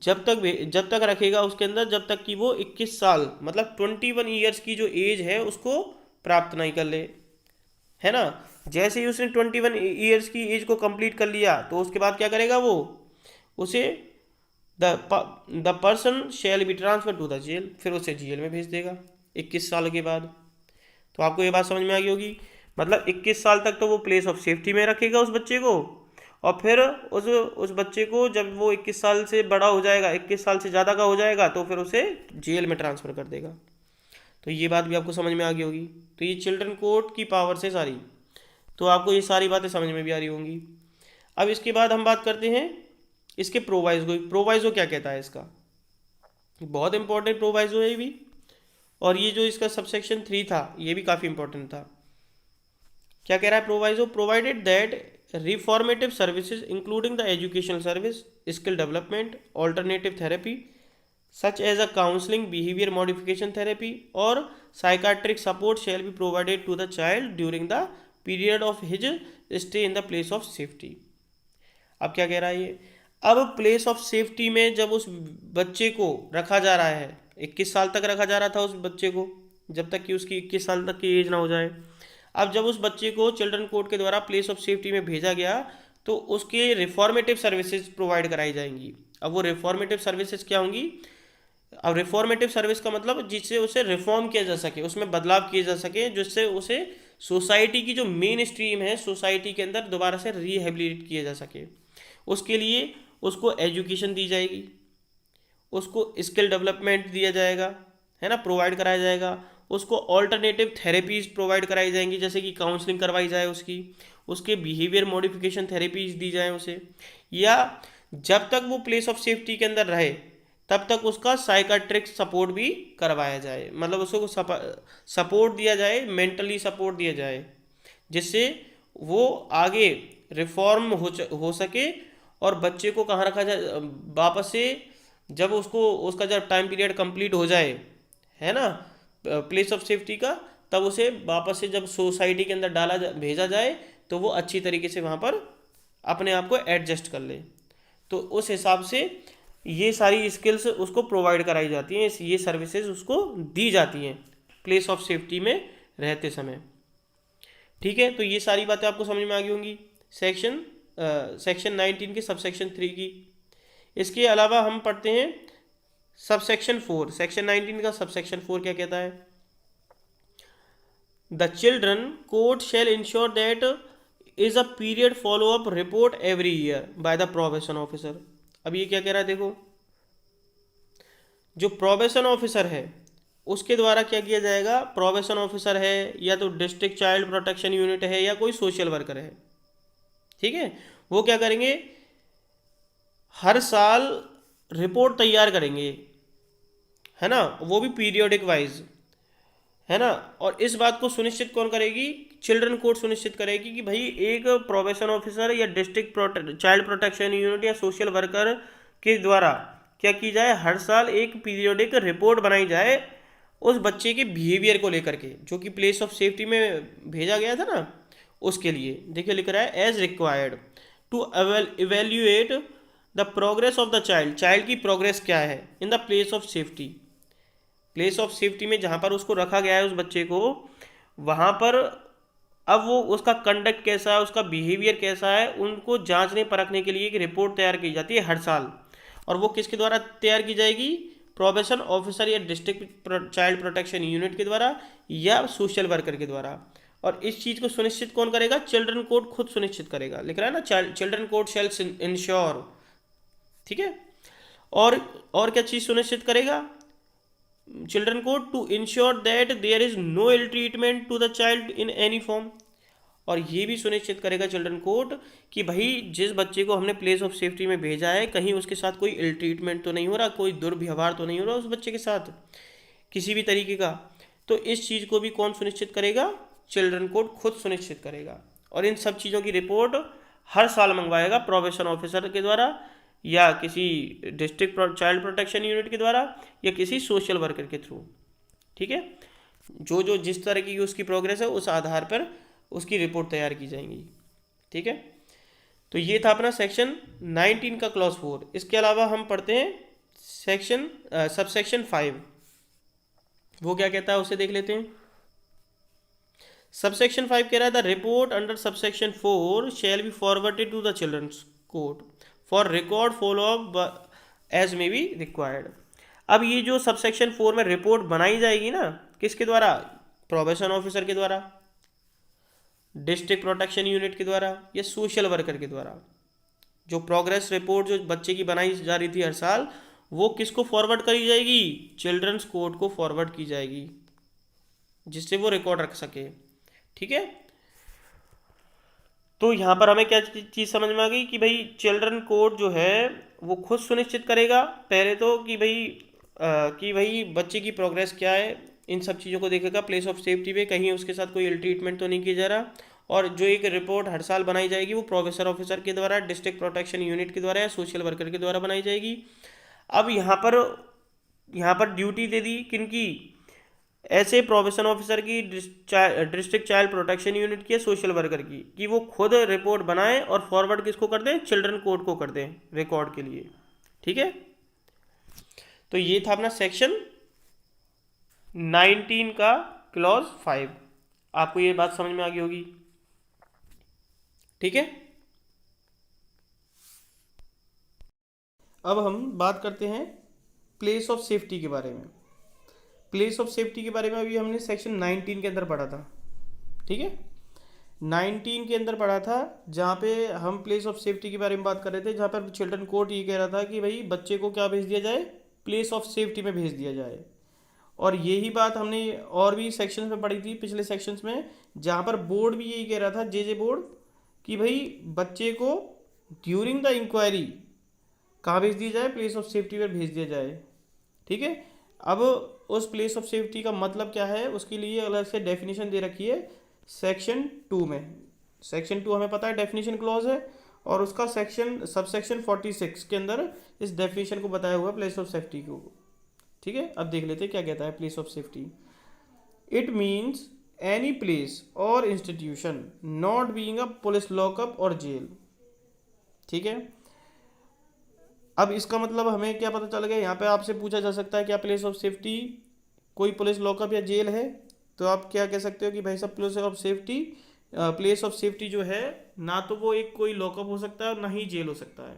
जब तक रखेगा उसके अंदर, जब तक कि वो 21 साल मतलब 21 ईयर्स की जो एज है उसको प्राप्त नहीं कर ले, है ना। जैसे ही उसने 21 ईयर्स की एज को कंप्लीट कर लिया तो उसके बाद क्या करेगा? वो उसे the person shall be transfer to the jail, फिर उसे जेल में भेज देगा 21 साल के बाद। तो आपको ये बात समझ में आ गई होगी। मतलब 21 साल तक तो वो प्लेस ऑफ सेफ्टी में रखेगा उस बच्चे को, और फिर उस बच्चे को जब वो 21 साल से बड़ा हो जाएगा, 21 साल से ज़्यादा का हो जाएगा, तो फिर उसे जेल में ट्रांसफ़र कर देगा। तो ये बात भी आपको समझ में आ गई होगी। तो ये चिल्ड्रन कोर्ट की पावर से सारी, तो आपको ये सारी बातें समझ में भी आ रही होंगी। अब इसके बाद हम बात करते हैं इसके प्रोवाइजो क्या कहता है इसका। बहुत इंपॉर्टेंट प्रोवाइजो है ये भी, और ये जो इसका सबसेक्शन 3 था ये भी काफ़ी इंपॉर्टेंट था। क्या कह रहा है proviso? Provided that reformative services including the educational service, skill development, alternative therapy such as a counselling, behaviour modification therapy और psychiatric support shall be provided to the child during the period of his stay in the place of safety. अब क्या कह रहा है ये? अब place of safety में जब उस बच्चे को रखा जा रहा है, 21 साल तक रखा जा रहा था उस बच्चे को, जब तक कि उसकी 21 साल तक की एज ना हो जाए। अब जब उस बच्चे को चिल्ड्रन कोर्ट के द्वारा प्लेस ऑफ सेफ्टी में भेजा गया तो उसके रिफॉर्मेटिव सर्विसेज प्रोवाइड कराई जाएंगी। अब वो रिफॉर्मेटिव सर्विसेज क्या होंगी? अब रिफॉर्मेटिव सर्विस का मतलब जिससे उसे रिफॉर्म किया जा सके, उसमें बदलाव किए जा सके, जिससे उसे सोसाइटी की जो मेन स्ट्रीम है सोसाइटी के अंदर दोबारा से रिहेबिलिटेट किया जा सके। उसके लिए उसको एजुकेशन दी जाएगी, उसको स्किल डेवलपमेंट दिया जाएगा, है ना, प्रोवाइड कराया जाएगा। उसको ऑल्टरनेटिव थेरेपीज प्रोवाइड कराई जाएंगी, जैसे कि काउंसलिंग करवाई जाए उसके बिहेवियर मॉडिफिकेशन थेरेपीज दी जाए उसे, या जब तक वो प्लेस ऑफ सेफ्टी के अंदर रहे तब तक उसका साइकाट्रिक सपोर्ट भी करवाया जाए, मतलब उसको सपोर्ट दिया जाए, मेंटली सपोर्ट दिया जाए, जिससे वो आगे रिफॉर्म हो सके और बच्चे को कहाँ रखा जाए वापस से, जब उसका जब टाइम पीरियड कंप्लीट हो जाए, है ना, प्लेस ऑफ सेफ्टी का, तब उसे वापस से जब सोसाइटी के अंदर भेजा जाए तो वो अच्छी तरीके से वहाँ पर अपने आप को एडजस्ट कर ले। तो उस हिसाब से ये सारी स्किल्स उसको प्रोवाइड कराई जाती हैं, ये सर्विसेज उसको दी जाती हैं प्लेस ऑफ सेफ्टी में रहते समय। ठीक है, तो ये सारी बातें आपको समझ में आ गई होंगी सेक्शन 19 के सबसेक्शन 3 की। इसके अलावा हम पढ़ते हैं सबसेक्शन 4। सेक्शन 19 का सबसेक्शन 4 क्या कहता है? The children court shall ensure that is a period follow up report every year by the probation officer. अब ये क्या कह रहा है? देखो, जो प्रोबेशन ऑफिसर है उसके द्वारा क्या किया जाएगा? प्रोबेशन ऑफिसर है या तो डिस्ट्रिक्ट चाइल्ड प्रोटेक्शन यूनिट है या कोई सोशल वर्कर है, ठीक है, वो क्या करेंगे? हर साल रिपोर्ट तैयार करेंगे, है ना, वो भी पीरियोडिक वाइज, है ना। और इस बात को सुनिश्चित कौन करेगी, चिल्ड्रन कोर्ट सुनिश्चित करेगी कि भाई एक प्रोबेशन ऑफिसर या डिस्ट्रिक्ट चाइल्ड प्रोटेक्शन यूनिट या सोशल वर्कर के द्वारा क्या की जाए, हर साल एक पीरियोडिक रिपोर्ट बनाई जाए उस बच्चे के बिहेवियर को लेकर के, जो कि प्लेस ऑफ सेफ्टी में भेजा गया था ना, उसके लिए। देखिए लिख रहा है as required to evaluate the progress of the child, child की प्रोग्रेस क्या है in the place of safety, place of safety में जहाँ पर उसको रखा गया है उस बच्चे को, वहाँ पर अब वो उसका कंडक्ट कैसा है, उसका बिहेवियर कैसा है, उनको जांचने परखने के लिए एक रिपोर्ट तैयार की जाती है हर साल। और वो किसके द्वारा तैयार की जाएगी, प्रोबेशन ऑफिसर या डिस्ट्रिक्ट चाइल्ड प्रोटेक्शन यूनिट के द्वारा या सोशल वर्कर के द्वारा। और इस चीज़ को सुनिश्चित कौन करेगा, चिल्ड्रन कोर्ट खुद सुनिश्चित करेगा, लिख रहा है ना, चिल्ड्रन कोर्ट शैल इंश्योर, ठीक है। और क्या चीज़ सुनिश्चित करेगा children court, to ensure that there is no ill treatment to the child in any form. और ये भी सुनिश्चित करेगा चिल्ड्रन कोर्ट कि भाई जिस बच्चे को हमने प्लेस ऑफ सेफ्टी में भेजा है, कहीं उसके साथ कोई इल ट्रीटमेंट तो नहीं हो रहा, कोई दुर्व्यवहार तो नहीं हो रहा उस बच्चे के साथ किसी भी तरीके का। तो इस चीज़ को भी कौन सुनिश्चित करेगा, चिल्ड्रन कोर्ट खुद सुनिश्चित करेगा। और इन सब चीज़ों की रिपोर्ट हर साल मंगवाएगा प्रोबेशन ऑफिसर के द्वारा या किसी डिस्ट्रिक्ट चाइल्ड प्रोटेक्शन यूनिट के द्वारा या किसी सोशल वर्कर के थ्रू, ठीक है। जो जिस तरह की उसकी प्रोग्रेस है उस आधार पर उसकी रिपोर्ट तैयार की जाएंगी, ठीक है। तो ये था अपना सेक्शन 19 का क्लॉज 4। इसके अलावा हम पढ़ते हैं सेक्शन सबसेक्शन 5, वो क्या कहता है उसे देख लेते हैं। सबसेक्शन 5 कह रहा है the report under subsection 4 shall be forwarded to the children's court for record follow up as may be required. अब ये जो सबसेक्शन 4 में रिपोर्ट बनाई जाएगी ना, किसके द्वारा, प्रोबेशन ऑफिसर के द्वारा, डिस्ट्रिक्ट प्रोटेक्शन यूनिट के द्वारा या सोशल वर्कर के द्वारा। जो प्रोग्रेस रिपोर्ट जो बच्चे की बनाई जा रही थी हर साल, वो किसको फॉरवर्ड करी जाएगी, चिल्ड्रंस कोर्ट को फॉरवर्ड की जाएगी, जिससे वो रिकॉर्ड रख सके, ठीक है। तो यहाँ पर हमें क्या चीज़ समझ में आ गई कि भाई चिल्ड्रन कोर्ट जो है वो खुद सुनिश्चित करेगा पहले तो कि भाई बच्चे की प्रोग्रेस क्या है, इन सब चीज़ों को देखेगा प्लेस ऑफ सेफ्टी पे, कहीं उसके साथ कोई इल ट्रीटमेंट तो नहीं किया जा रहा। और जो एक रिपोर्ट हर साल बनाई जाएगी वो प्रोफेसर ऑफिसर के द्वारा, डिस्ट्रिक्ट प्रोटेक्शन यूनिट के द्वारा या सोशल वर्कर के द्वारा बनाई जाएगी। अब यहाँ पर ड्यूटी दे दी किनकी, ऐसे प्रोबेशन ऑफिसर की, डिस्ट्रिक्ट चाइल्ड प्रोटेक्शन यूनिट की, सोशल वर्कर की, कि वो खुद रिपोर्ट बनाएं और फॉरवर्ड किसको कर दें, चिल्ड्रन कोर्ट को कर दें रिकॉर्ड के लिए, ठीक है। तो ये था अपना सेक्शन 19 का क्लॉज 5। आपको ये बात समझ में आ गई होगी, ठीक है। अब हम बात करते हैं प्लेस ऑफ सेफ्टी के बारे में। प्लेस ऑफ सेफ्टी के बारे में अभी हमने सेक्शन 19 के अंदर पढ़ा था, ठीक है। 19 के अंदर पढ़ा था जहाँ पे हम प्लेस ऑफ सेफ्टी के बारे में बात कर रहे थे, जहाँ पर चिल्ड्रन कोर्ट ये कह रहा था कि भाई बच्चे को क्या भेज दिया जाए, प्लेस ऑफ सेफ्टी में भेज दिया जाए। और यही बात हमने और भी सेक्शंस में पढ़ी थी पिछले सेक्शंस में, जहाँ पर बोर्ड भी यही कह रहा था, जे बोर्ड, कि भाई बच्चे को ड्यूरिंग द इंक्वायरी कहाँ भेज दिया जाए, प्लेस ऑफ सेफ्टी पर भेज दिया जाए, ठीक है। अब उस प्लेस ऑफ सेफ्टी का मतलब क्या है, उसके लिए अलग से डेफिनेशन दे रखी है सेक्शन 2 में। सेक्शन 2 हमें पता है डेफिनेशन क्लॉज है, और उसका सबसेक्शन 46 के अंदर इस डेफिनेशन को बताया हुआ प्लेस ऑफ सेफ्टी को, ठीक है। अब देख लेते हैं क्या कहता है place of safety. It means any place और institution not being a police lockup और जेल, ठीक है। अब इसका मतलब हमें क्या पता चल गया, यहाँ पे आपसे पूछा जा सकता है क्या प्लेस ऑफ सेफ्टी कोई पुलिस लॉकअप या जेल है, तो आप क्या कह सकते हो कि भाई सब प्लेस ऑफ सेफ्टी जो है ना तो वो एक कोई लॉकअप हो सकता है और ना ही जेल हो सकता है।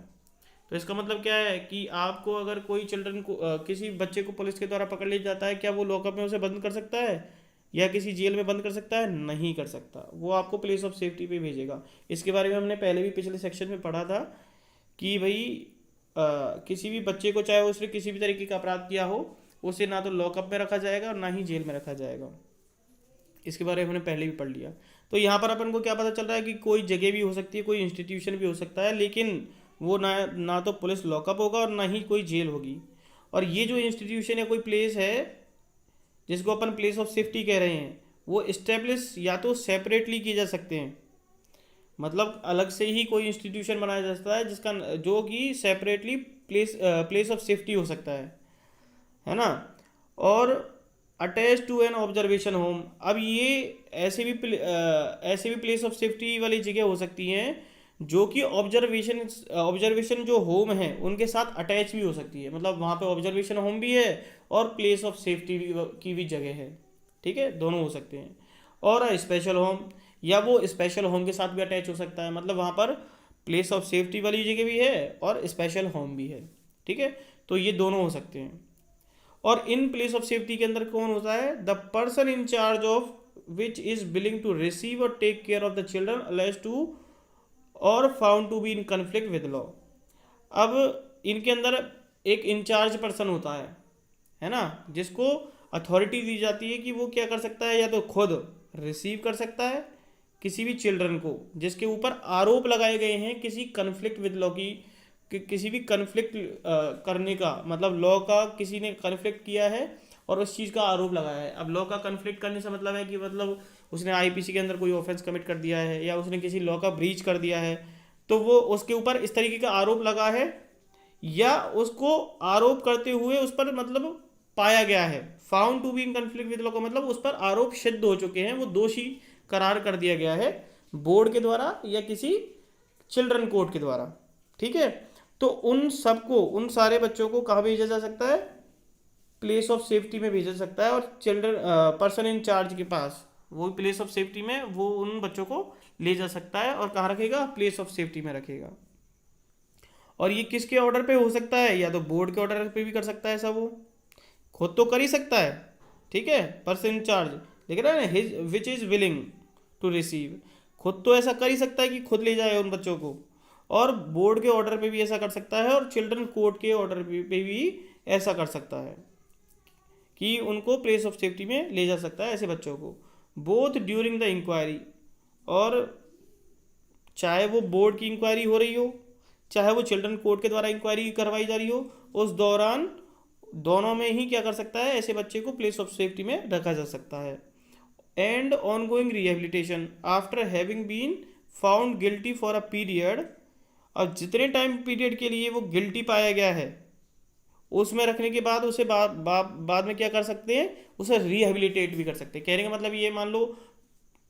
तो इसका मतलब क्या है कि आपको अगर कोई चिल्ड्रन को किसी बच्चे को पुलिस के द्वारा पकड़ लिया जाता है, क्या वो लॉकअप में उसे बंद कर सकता है या किसी जेल में बंद कर सकता है, नहीं कर सकता। वो आपको प्लेस ऑफ सेफ्टी पे भेजेगा। इसके बारे में हमने पहले भी पिछले सेक्शन में पढ़ा था कि भाई किसी भी बच्चे को, चाहे उसने किसी भी तरीके का अपराध किया हो, उसे ना तो लॉकअप में रखा जाएगा और ना ही जेल में रखा जाएगा। इसके बारे में हमने पहले भी पढ़ लिया। तो यहाँ पर अपन को क्या पता चल रहा है कि कोई जगह भी हो सकती है, कोई इंस्टीट्यूशन भी हो सकता है, लेकिन वो ना तो पुलिस लॉकअप होगा और ना ही कोई जेल होगी। और ये जो इंस्टीट्यूशन या कोई प्लेस है, जिसको अपन प्लेस ऑफ सेफ्टी कह रहे हैं, वो इस्टेब्लिश या तो सेपरेटली किए जा सकते हैं, मतलब अलग से ही कोई इंस्टीट्यूशन बनाया जा सकता है जिसका जो कि सेपरेटली प्लेस ऑफ सेफ्टी हो सकता है ना। और attach to an observation home, अब ये ऐसे भी प्लेस ऑफ सेफ्टी वाली जगह हो सकती हैं जो कि ऑब्जर्वेशन जो होम है उनके साथ अटैच भी हो सकती है, मतलब वहाँ पे ऑब्जर्वेशन होम भी है और प्लेस ऑफ सेफ्टी की भी जगह है, ठीक है, दोनों हो सकते हैं। और स्पेशल होम, या वो स्पेशल होम के साथ भी अटैच हो सकता है, मतलब वहाँ पर प्लेस ऑफ सेफ्टी वाली जगह भी है और स्पेशल होम भी है, ठीक है, तो ये दोनों हो सकते हैं। और इन प्लेस ऑफ सेफ्टी के अंदर कौन होता है? The person in charge of which is willing to receive और take care of the children alleged to और found to be in conflict with law. अब इनके अंदर एक इंचार्ज पर्सन होता है ना, जिसको अथॉरिटी दी जाती है कि वो क्या कर सकता है, या तो खुद रिसीव कर सकता है किसी भी चिल्ड्रन को जिसके ऊपर आरोप लगाए गए हैं किसी कन्फ्लिक्ट विद लॉ की, किसी भी कन्फ्लिक्ट करने का, मतलब लॉ का किसी ने कन्फ्लिक्ट किया है और उस चीज़ का आरोप लगाया है। अब लॉ का कन्फ्लिक्ट करने से मतलब है कि मतलब उसने आईपीसी के अंदर कोई ऑफेंस कमिट कर दिया है या उसने किसी लॉ का ब्रीच कर दिया है, तो वो उसके ऊपर इस तरीके का आरोप लगा है या उसको आरोप करते हुए उस पर मतलब पाया गया है, found to be in conflict with law का मतलब उस पर आरोप सिद्ध हो चुके हैं, वो दोषी करार कर दिया गया है बोर्ड के द्वारा या किसी चिल्ड्रन कोर्ट के द्वारा, ठीक है। तो उन सबको, उन सारे बच्चों को कहाँ भेजा जा सकता है? प्लेस ऑफ सेफ्टी में भेजा सकता है, और चिल्ड्रन पर्सन इन चार्ज के पास वो प्लेस ऑफ सेफ्टी में वो उन बच्चों को ले जा सकता है और कहाँ रखेगा? प्लेस ऑफ सेफ्टी में रखेगा। और ये किसके ऑर्डर पे हो सकता है? या तो बोर्ड के ऑर्डर पे भी कर सकता है, सब वो खुद तो कर ही सकता है, ठीक है, पर्सन इन चार्ज, देख रहा है ना, his which is willing to receive, खुद तो ऐसा कर ही सकता है कि खुद ले जाए उन बच्चों को, और बोर्ड के ऑर्डर पे भी ऐसा कर सकता है और चिल्ड्रन कोर्ट के ऑर्डर पे भी ऐसा कर सकता है कि उनको प्लेस ऑफ सेफ्टी में ले जा सकता है ऐसे बच्चों को, बोथ ड्यूरिंग द इंक्वायरी, और चाहे वो बोर्ड की इंक्वायरी हो रही हो चाहे वो चिल्ड्रन कोर्ट के द्वारा इंक्वायरी करवाई जा रही हो, उस दौरान दोनों में ही क्या कर सकता है, ऐसे बच्चे को प्लेस ऑफ सेफ्टी में रखा जा सकता है। And on going rehabilitation after having been found guilty for a period, और जितने टाइम पीरियड के लिए वो गिल्टी पाया गया है उसमें रखने के बाद उसे बाद में क्या कर सकते हैं, उसे रिहेबिलिटेट भी कर सकते हैं। कहने का मतलब ये, मान लो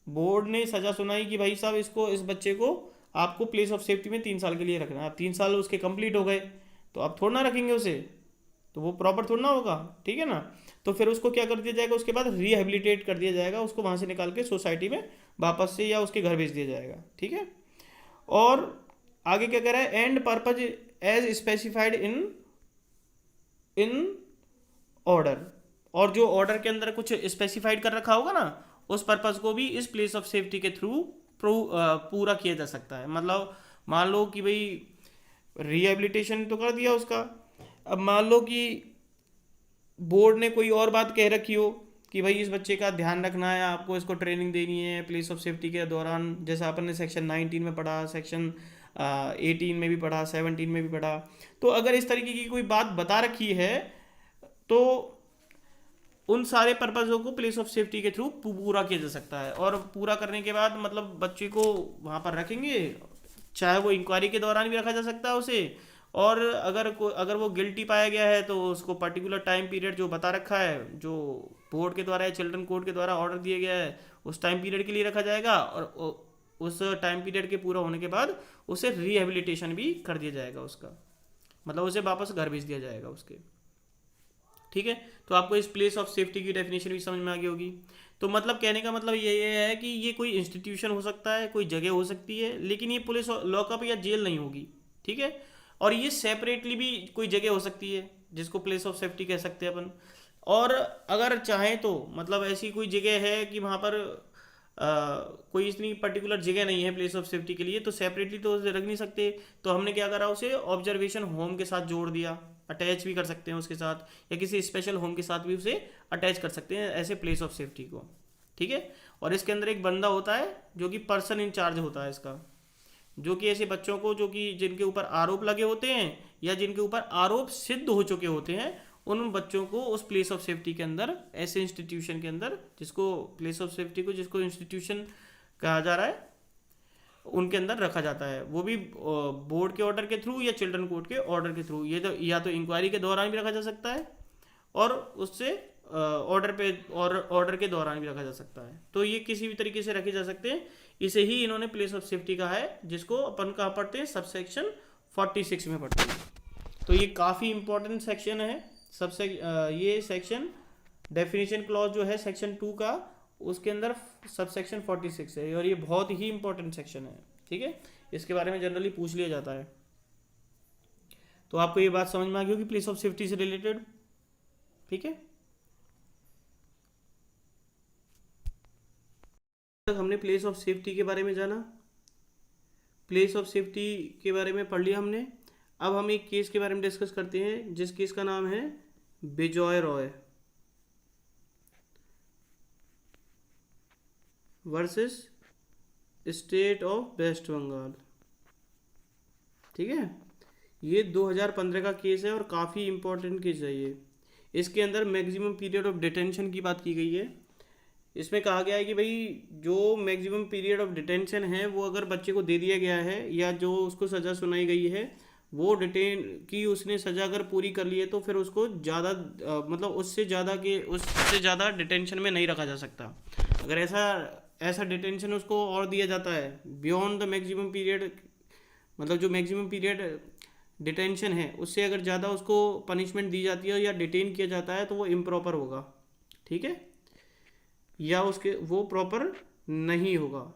बोर्ड ने सजा सुनाई कि भाई साहब इसको, इस बच्चे को आपको प्लेस ऑफ सेफ्टी में 3 साल के लिए रखना है, अब 3 साल उसके कंप्लीट हो गए तो अब थोड़ा ना रखेंगे उसे, तो वो प्रॉपर थोड़ा ना होगा, ठीक है ना। तो फिर उसको क्या कर दिया जाएगा, उसके बाद रिहेबिलिटेट कर दिया जाएगा, उसको वहाँ से निकाल के सोसाइटी में वापस से या उसके घर भेज दिया जाएगा, ठीक है। और आगे क्या कह रहा है, and purpose as specified in order, और जो ऑर्डर के अंदर कुछ स्पेसिफाइड कर रखा होगा ना, उस पर्पज को भी इस प्लेस ऑफ सेफ्टी के थ्रू पूरा किया जा सकता है। मतलब मान लो कि भाई रिहेबिलिटेशन तो कर दिया उसका, अब मान लो कि बोर्ड ने कोई और बात कह रखी हो कि भाई इस बच्चे का ध्यान रखना है, आपको इसको ट्रेनिंग देनी है प्लेस ऑफ सेफ्टी के दौरान, जैसा अपन ने सेक्शन 19 में पढ़ा, सेक्शन 18 में भी पढ़ा, 17 में भी पढ़ा। तो अगर इस तरीके की कोई बात बता रखी है तो उन सारे पर्पज़ों को प्लेस ऑफ सेफ्टी के थ्रू पूरा किया जा सकता है। और पूरा करने के बाद मतलब बच्चे को वहाँ पर रखेंगे, चाहे वो इंक्वायरी के दौरान भी रखा जा सकता है उसे, और अगर वो गिल्टी पाया गया है तो उसको पर्टिकुलर टाइम पीरियड जो बता रखा है, जो बोर्ड के द्वारा या चिल्ड्रन कोर्ट के द्वारा ऑर्डर दिया गया है, उस टाइम पीरियड के लिए रखा जाएगा, और उस टाइम पीरियड के पूरा होने के बाद उसे रिहेबिलिटेशन भी कर दिया जाएगा उसका, मतलब उसे वापस घर भेज दिया जाएगा उसके, ठीक है। तो आपको इस प्लेस ऑफ सेफ्टी की डेफिनेशन भी समझ में आ गई होगी। तो मतलब कहने का मतलब ये है कि ये कोई इंस्टीट्यूशन हो सकता है, कोई जगह हो सकती है, लेकिन ये पुलिस लॉकअप या जेल नहीं होगी, ठीक है। और ये सेपरेटली भी कोई जगह हो सकती है जिसको प्लेस ऑफ सेफ्टी कह सकते हैं अपन। और अगर चाहें तो मतलब ऐसी कोई जगह है कि वहाँ पर कोई इतनी पर्टिकुलर जगह नहीं है प्लेस ऑफ सेफ्टी के लिए, तो सेपरेटली तो उसे रख नहीं सकते, तो हमने क्या करा, उसे ऑब्जर्वेशन होम के साथ जोड़ दिया, अटैच भी कर सकते हैं उसके साथ, या किसी स्पेशल होम के साथ भी उसे अटैच कर सकते हैं ऐसे प्लेस ऑफ सेफ्टी को, ठीक है। और इसके अंदर एक बंदा होता है जो कि पर्सन इन चार्ज होता है इसका, जो कि ऐसे बच्चों को जो कि जिनके ऊपर आरोप लगे होते हैं या जिनके ऊपर आरोप सिद्ध हो चुके होते हैं उन बच्चों को उस प्लेस ऑफ सेफ्टी के अंदर, ऐसे इंस्टीट्यूशन के अंदर जिसको प्लेस ऑफ सेफ्टी को जिसको इंस्टीट्यूशन कहा जा रहा है उनके अंदर रखा जाता है, वो भी बोर्ड के ऑर्डर के थ्रू या चिल्ड्रन कोर्ट के ऑर्डर के थ्रू। ये तो या तो इंक्वायरी के दौरान भी रखा जा सकता है और उससे ऑर्डर पे और ऑर्डर के दौरान भी रखा जा सकता है। तो ये किसी भी तरीके से रखे जा सकते हैं। इसे ही इन्होंने प्लेस ऑफ सेफ्टी कहा है, जिसको अपन कहाँ पढ़ते हैं, सबसेक्शन 46 में पढ़ते हैं। तो ये काफ़ी इंपॉर्टेंट सेक्शन है। ये सेक्शन डेफिनेशन क्लॉज जो है सेक्शन 2 का, उसके अंदर सबसेक्शन 46 है और ये बहुत ही इंपॉर्टेंट सेक्शन है। ठीक है, इसके बारे में जनरली पूछ लिया जाता है। तो आपको ये बात समझ में आ गई होगी प्लेस ऑफ सेफ्टी से रिलेटेड। ठीक है, हमने प्लेस ऑफ सेफ्टी के बारे में जाना, प्लेस ऑफ सेफ्टी के बारे में पढ़ लिया हमने। अब हम एक केस के बारे में डिस्कस करते हैं, जिस केस का नाम है Bijoy Roy versus state of West Bengal. ठीक है, ये 2015 का केस है और काफ़ी इंपॉर्टेंट केस है ये। इसके अंदर मैक्सिमम पीरियड ऑफ डिटेंशन की बात की गई है। इसमें कहा गया है कि भाई जो मैक्सिमम पीरियड ऑफ डिटेंशन है वो अगर बच्चे को दे दिया गया है या जो उसको सज़ा सुनाई गई है वो डिटेन की उसने सज़ा अगर पूरी कर ली है तो फिर उसको ज़्यादा मतलब उससे ज़्यादा डिटेंशन में नहीं रखा जा सकता। अगर ऐसा डिटेंशन उसको और दिया जाता है बियॉन्ड द मैक्सिमम पीरियड, मतलब जो मैक्सिमम पीरियड डिटेंशन है उससे अगर ज़्यादा उसको पनिशमेंट दी जाती है या डिटेन किया जाता है तो वो इम्प्रॉपर होगा। ठीक है, या उसके वो प्रॉपर नहीं होगा।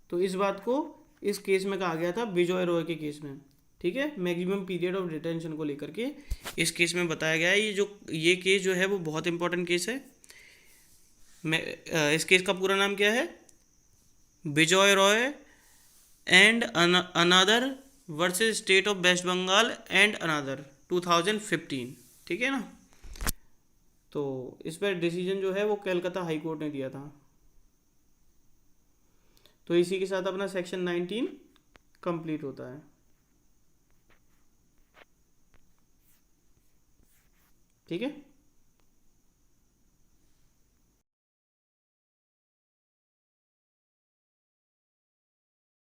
तो इस बात को इस केस में कहा गया था बिजॉय रॉय के केस में। ठीक है, मैक्सिमम पीरियड ऑफ डिटेंशन को लेकर के इस केस में बताया गया है। ये केस जो है वो बहुत इंपॉर्टेंट केस है। इस केस का पूरा नाम क्या है, Bijoy Roy and another versus state of West Bengal and another 2015। ठीक है ना, तो इस पर डिसीजन जो है वो कलकत्ता हाई कोर्ट ने दिया था। तो इसी के साथ अपना सेक्शन 19 कंप्लीट होता है। ठीक है।